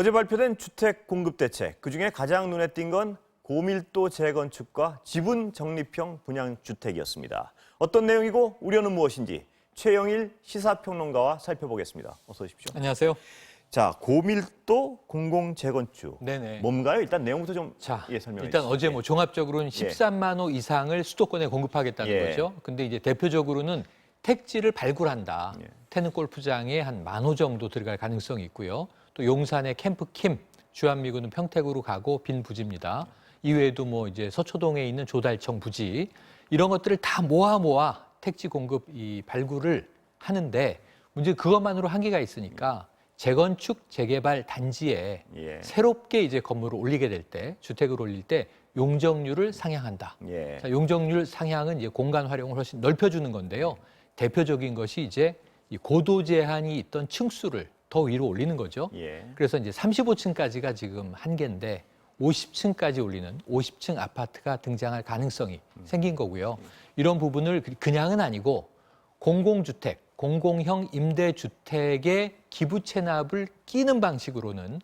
어제 발표된 주택 공급 대책, 그중에 가장 눈에 띈 건 고밀도 재건축과 지분 적립형 분양주택이었습니다. 어떤 내용이고 우려는 무엇인지 최영일 시사평론가와 살펴보겠습니다. 어서 오십시오. 안녕하세요. 자, 고밀도 공공재건축. 네네. 뭔가요? 일단 내용부터 좀 설명해 일단 주시죠. 어제 종합적으로는 13만 호 이상을 수도권에 공급하겠다는 거죠. 근데 이제 대표적으로는 택지를 발굴한다. 테는 골프장에 한 10,000호 정도 들어갈 가능성이 있고요. 또 용산의 캠프 킴, 주한미군은 평택으로 가고 빈 부지입니다. 이외에도 이제 서초동에 있는 조달청 부지 이런 것들을 다 모아 택지 공급 이 발굴을 하는데 문제 그것만으로 한계가 있으니까 재건축 재개발 단지에 새롭게 이제 건물을 올리게 될 때 주택을 올릴 때 용적률을 상향한다. 자, 용적률 상향은 이제 공간 활용을 훨씬 넓혀주는 건데요. 대표적인 것이 이제 이 고도 제한이 있던 층수를 더 위로 올리는 거죠. 그래서 이제 35층까지가 지금 한계인데 50층까지 올리는 50층 아파트가 등장할 가능성이 생긴 거고요. 이런 부분을 그냥은 아니고 공공주택, 공공형 임대주택의 기부 체납을 끼는 방식으로는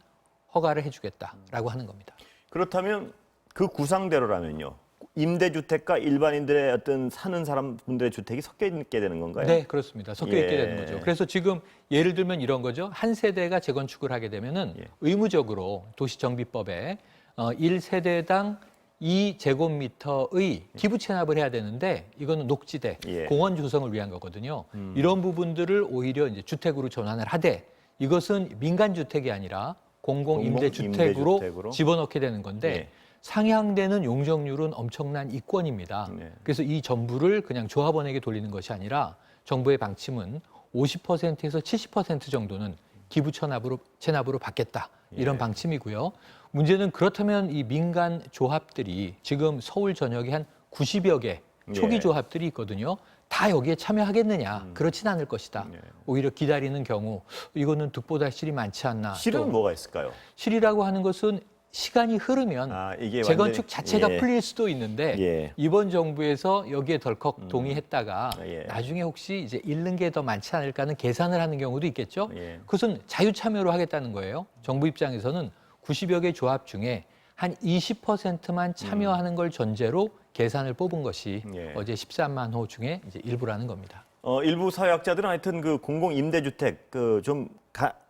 허가를 해주겠다라고 하는 겁니다. 그렇다면 그 구상대로라면요. 임대주택과 일반인들의 어떤 사는 사람분들의 주택이 섞여 있게 되는 건가요? 네, 그렇습니다. 섞여 있게 되는 거죠. 그래서 지금 예를 들면 이런 거죠. 한 세대가 재건축을 하게 되면은 의무적으로 도시정비법에 1세대당 2제곱미터의 기부 체납을 해야 되는데 이거는 녹지대, 공원 조성을 위한 거거든요. 이런 부분들을 오히려 이제 주택으로 전환을 하되 이것은 민간주택이 아니라 공공임대주택으로 집어넣게 되는 건데 상향되는 용적률은 엄청난 이권입니다. 그래서 이 전부를 그냥 조합원에게 돌리는 것이 아니라 정부의 방침은 50%에서 70% 정도는 기부 체납으로 받겠다. 이런 방침이고요. 문제는 그렇다면 이 민간 조합들이 지금 서울 전역에 한 90여 개 초기 조합들이 있거든요. 다 여기에 참여하겠느냐? 그렇진 않을 것이다. 오히려 기다리는 경우 이거는 득보다 실이 많지 않나. 실은 뭐가 있을까요? 실이라고 하는 것은 시간이 흐르면 재건축 자체가 풀릴 수도 있는데 이번 정부에서 여기에 덜컥 동의했다가 나중에 혹시 이제 잃는 게 더 많지 않을까 하는 계산을 하는 경우도 있겠죠. 그것은 자유참여로 하겠다는 거예요. 정부 입장에서는 90여 개 조합 중에 한 20%만 참여하는 걸 전제로 계산을 뽑은 것이 어제 13만 호 중에 이제 일부라는 겁니다. 일부 사회학자들은 하여튼 그 공공임대주택 좀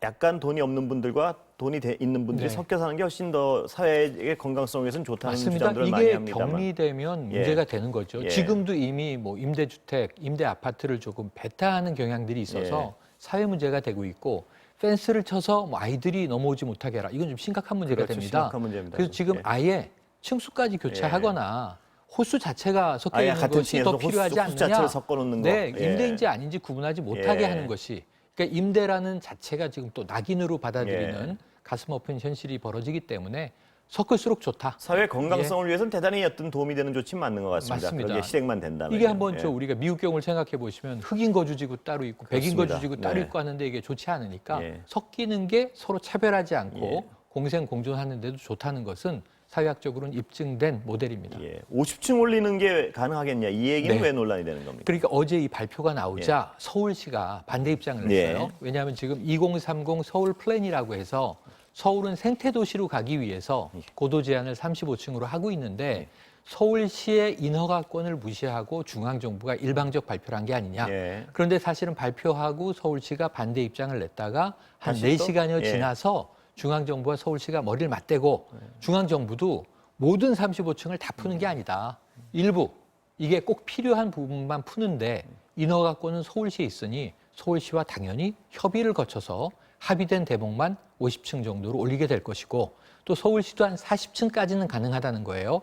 약간 돈이 없는 분들과 돈이 있는 분들이 섞여 사는 게 훨씬 더 사회의 건강성을 위해서는 좋다는 주장들을 많이 합니다만. 이게 격리되면 문제가 되는 거죠. 지금도 이미 임대주택, 임대아파트를 조금 배타하는 경향들이 있어서 사회 문제가 되고 있고 펜스를 쳐서 아이들이 넘어오지 못하게 해라. 이건 좀 심각한 문제가 됩니다. 심각한 문제입니다. 그래서 지금 아예 층수까지 교체하거나 호수 자체가 섞여 있는 것이 더 필요하지 않느냐. 호수 자체를 섞어 놓는 거. 임대인지 아닌지 구분하지 못하게 하는 것이. 그러니까 임대라는 자체가 지금 또 낙인으로 받아들이는 가슴 아픈 현실이 벌어지기 때문에 섞을수록 좋다. 사회 건강성을 위해서는 대단히 어떤 도움이 되는 조치 맞는 것 같습니다. 그게 실행만 된다면. 이게 한번 우리가 미국 경우를 생각해 보시면 흑인 거주지구 따로 있고 백인 거주지구 따로 있고 하는데 이게 좋지 않으니까 섞이는 게 서로 차별하지 않고 공생 공존하는 데도 좋다는 것은 사회학적으로는 입증된 모델입니다. 50층 올리는 게 가능하겠냐 이 얘기는 왜 논란이 되는 겁니까? 그러니까 어제 이 발표가 나오자 서울시가 반대 입장을 냈어요. 왜냐하면 지금 2030 서울 플랜이라고 해서 서울은 생태도시로 가기 위해서 고도 제한을 35층으로 하고 있는데 서울시의 인허가권을 무시하고 중앙정부가 일방적 발표를 한 게 아니냐. 그런데 사실은 발표하고 서울시가 반대 입장을 냈다가 한 4시간여 지나서 중앙정부와 서울시가 머리를 맞대고 중앙정부도 모든 35층을 다 푸는 게 아니다. 일부 이게 꼭 필요한 부분만 푸는데 인허가권은 서울시에 있으니 서울시와 당연히 협의를 거쳐서 합의된 대목만 50층 정도로 올리게 될 것이고 또 서울시도 한 40층까지는 가능하다는 거예요.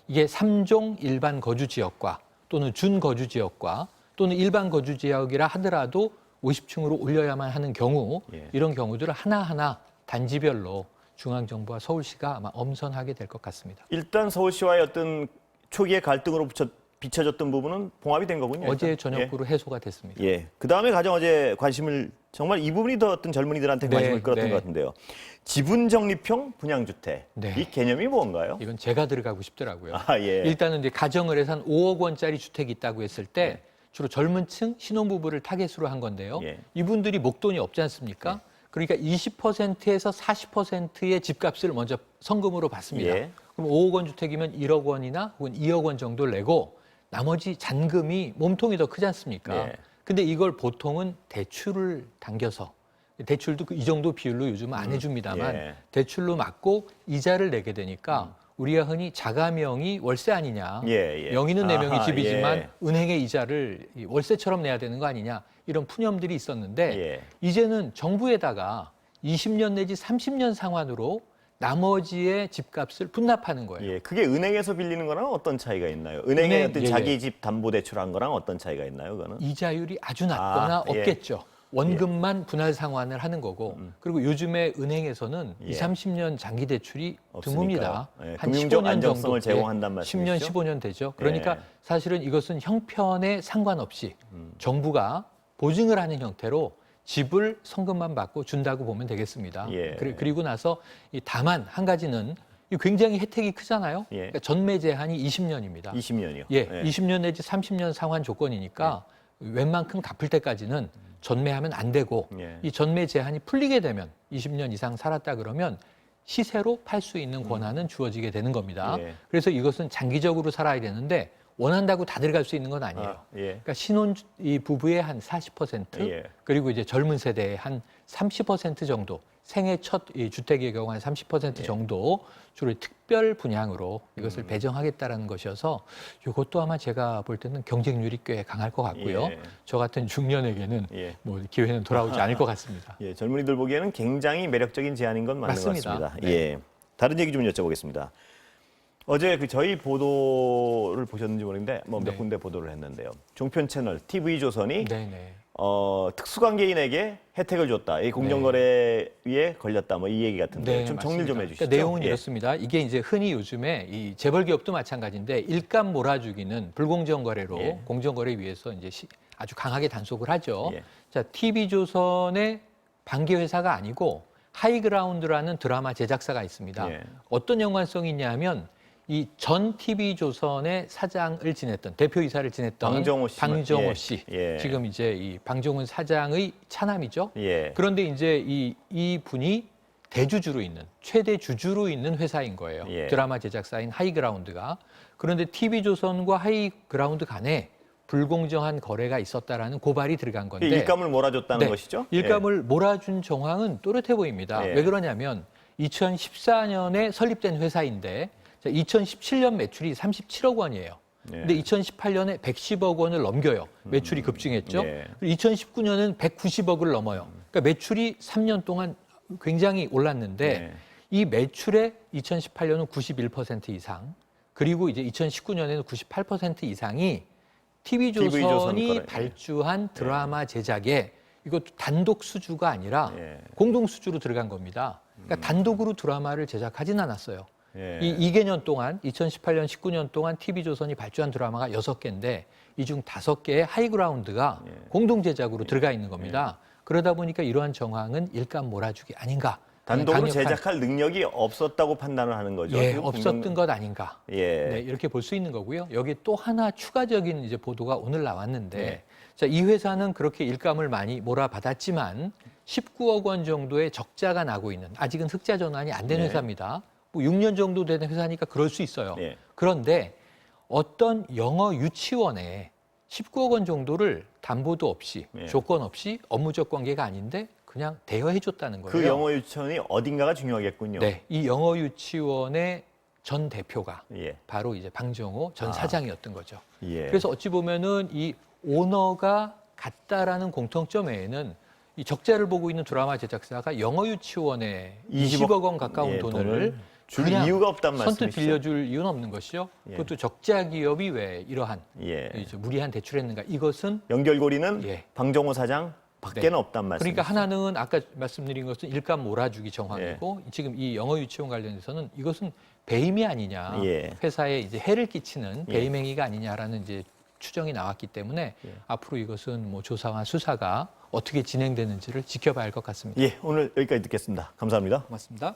이게 3종 일반 거주 지역과 또는 준거주 지역과 또는 일반 거주 지역이라 하더라도 50층으로 올려야만 하는 경우 이런 경우들을 하나하나 단지별로 중앙정부와 서울시가 아마 엄선하게 될 것 같습니다. 일단 서울시와의 어떤 초기의 갈등으로 비춰졌던 부분은 봉합이 된 거군요. 어제 저녁으로 해소가 됐습니다. 그다음에 가장 어제 관심을 정말 이 부분이 더 어떤 젊은이들한테 관심을 끌었던 것 같은데요. 지분 적립형 분양주택. 이 개념이 뭔가요? 이건 제가 들어가고 싶더라고요. 일단은 이제 가정을 해서 한 5억 원짜리 주택이 있다고 했을 때 주로 젊은 층 신혼부부를 타겟으로 한 건데요. 이분들이 목돈이 없지 않습니까? 그러니까 20%에서 40%의 집값을 먼저 성금으로 받습니다. 예. 그럼 5억 원 주택이면 1억 원이나 혹은 2억 원 정도를 내고 나머지 잔금이 몸통이 더 크지 않습니까? 예. 근데 이걸 보통은 대출을 당겨서 대출도 이 정도 비율로 요즘은 안 해줍니다만 예. 대출로 막고 이자를 내게 되니까 우리가 흔히 자가명의 월세 아니냐. 예, 예. 명의는 내 명의 아하, 집이지만 예. 은행의 이자를 월세처럼 내야 되는 거 아니냐. 이런 푸념들이 있었는데 예. 이제는 정부에다가 20년 내지 30년 상환으로 나머지의 집값을 분납하는 거예요. 예, 그게 은행에서 빌리는 거랑 어떤 차이가 있나요? 은행에 은행, 어떤 예, 자기 예. 집 담보 대출한 거랑 어떤 차이가 있나요? 그거는? 이자율이 아주 낮거나 예. 없겠죠. 원금만 분할 상환을 하는 거고 그리고 요즘에 은행에서는 예. 20, 30년 장기 대출이 없으니까요. 드뭅니다. 예, 한 금융적 15년 안정성을 정도, 제공한단 말씀이시죠? 10년, 15년 되죠. 그러니까 예. 사실은 이것은 형편에 상관없이 정부가 보증을 하는 형태로 집을 성금만 받고 준다고 보면 되겠습니다. 예. 그리고 나서 다만 한 가지는 굉장히 혜택이 크잖아요. 예. 그러니까 전매 제한이 20년입니다. 20년이요. 예, 20년 내지 30년 상환 조건이니까 웬만큼 갚을 때까지는 전매하면 안 되고 예. 이 전매 제한이 풀리게 되면 20년 이상 살았다 그러면 시세로 팔 수 있는 권한은 주어지게 되는 겁니다. 예. 그래서 이것은 장기적으로 살아야 되는데 원한다고 다 들어갈 수 있는 건 아니에요. 예. 그러니까 신혼 이 부부의 한 40% 예. 그리고 이제 젊은 세대의 한 30% 정도 생애 첫 이 주택의 경우 한 30% 정도 주로 특별 분양으로 이것을 배정하겠다라는 것이어서 이것도 아마 제가 볼 때는 경쟁률이 꽤 강할 것 같고요. 예. 저 같은 중년에게는 예. 뭐 기회는 돌아오지 않을 것 같습니다. 예, 젊은이들 보기에는 굉장히 매력적인 제안인 건 맞는 맞습니다. 것 같습니다. 네. 예. 다른 얘기 좀 여쭤보겠습니다. 어제 저희 보도를 보셨는지 모르겠는데 몇 네. 군데 보도를 했는데요. 종편 채널 TV조선이 네네. 특수관계인에게 혜택을 줬다. 이 공정거래위에 걸렸다. 뭐 이 얘기 같은데 좀 정리를 좀 맞습니다. 해주시죠. 그러니까 내용은 예. 이렇습니다. 이게 이제 흔히 요즘에 이 재벌 기업도 마찬가지인데 일감 몰아주기는 불공정 거래로 예. 공정거래위에서 이제 아주 강하게 단속을 하죠. 예. 자, TV조선의 반기 회사가 아니고 하이그라운드라는 드라마 제작사가 있습니다. 예. 어떤 연관성이 있냐면 이 전 TV조선의 사장을 지냈던 대표이사를 지냈던 방정호 씨. 방정호 예. 씨. 예. 지금 이제 이 방정훈 사장의 차남이죠. 예. 그런데 이제 이 분이 대주주로 있는 최대 주주로 있는 회사인 거예요. 예. 드라마 제작사인 하이그라운드가. 그런데 TV조선과 하이그라운드 간에 불공정한 거래가 있었다라는 고발이 들어간 건데 일감을 몰아줬다는 네, 것이죠? 일감을 몰아준 정황은 또렷해 보입니다. 예. 왜 그러냐면 2014년에 설립된 회사인데 2017년 매출이 37억 원이에요. 예. 근데 2018년에 110억 원을 넘겨요. 매출이 급증했죠. 예. 그리고 2019년은 190억을 넘어요. 그러니까 매출이 3년 동안 굉장히 올랐는데 예. 이 매출의 2018년은 91% 이상, 그리고 이제 2019년에는 98% 이상이 TV조선이 거래. 발주한 드라마 제작에 이것도 단독 수주가 아니라 예. 공동 수주로 들어간 겁니다. 그러니까 단독으로 드라마를 제작하진 않았어요. 예. 이 2개년 동안 2018년, 19년 동안 TV조선이 발주한 드라마가 6개인데 이 중 5개의 하이그라운드가 공동 제작으로 들어가 있는 겁니다. 그러다 보니까 이러한 정황은 일감 몰아주기 아닌가. 단독으로 강력한- 제작할 능력이 없었다고 판단을 하는 거죠. 예, 지금 없었던 것 아닌가. 예. 네, 이렇게 볼 수 있는 거고요. 여기 또 하나 추가적인 이제 보도가 오늘 나왔는데, 네. 자, 이 회사는 그렇게 일감을 많이 몰아받았지만 19억 원 정도의 적자가 나고 있는, 아직은 흑자 전환이 안 된 네. 회사입니다. 뭐 6년 정도 된 회사니까 그럴 수 있어요. 예. 그런데 어떤 영어 유치원에 19억 원 정도를 담보도 없이 네. 조건 없이 업무적 관계가 아닌데 그냥 대여해 줬다는 거예요. 그 영어 유치원이 어딘가가 중요하겠군요. 네, 이 영어 유치원의 전 대표가 예. 바로 이제 방정호 전 사장이었던 거죠. 예. 그래서 어찌 보면은 이 오너가 같다라는 공통점 외에는 이 적자를 보고 있는 드라마 제작사가 영어 유치원에 20억 원 가까운 예, 돈을 줄 그냥 이유가 없단 선뜻 말씀이시죠? 빌려줄 이유는 없는 것이죠. 예. 그것도 적자 기업이 왜 이러한 예. 이제 무리한 대출했는가? 이것은 연결고리는 예. 방정호 사장 밖에는 네. 없단 말씀이시죠? 그러니까 하나는 아까 말씀드린 것은 일감 몰아주기 정황이고 지금 이 영어 유치원 관련해서는 이것은 배임이 아니냐, 예. 회사에 이제 해를 끼치는 예. 배임 행위가 아니냐라는 이제 추정이 나왔기 때문에 예. 앞으로 이것은 뭐 조사와 수사가 어떻게 진행되는지를 지켜봐야 할 것 같습니다. 예, 오늘 여기까지 듣겠습니다. 감사합니다. 고맙습니다.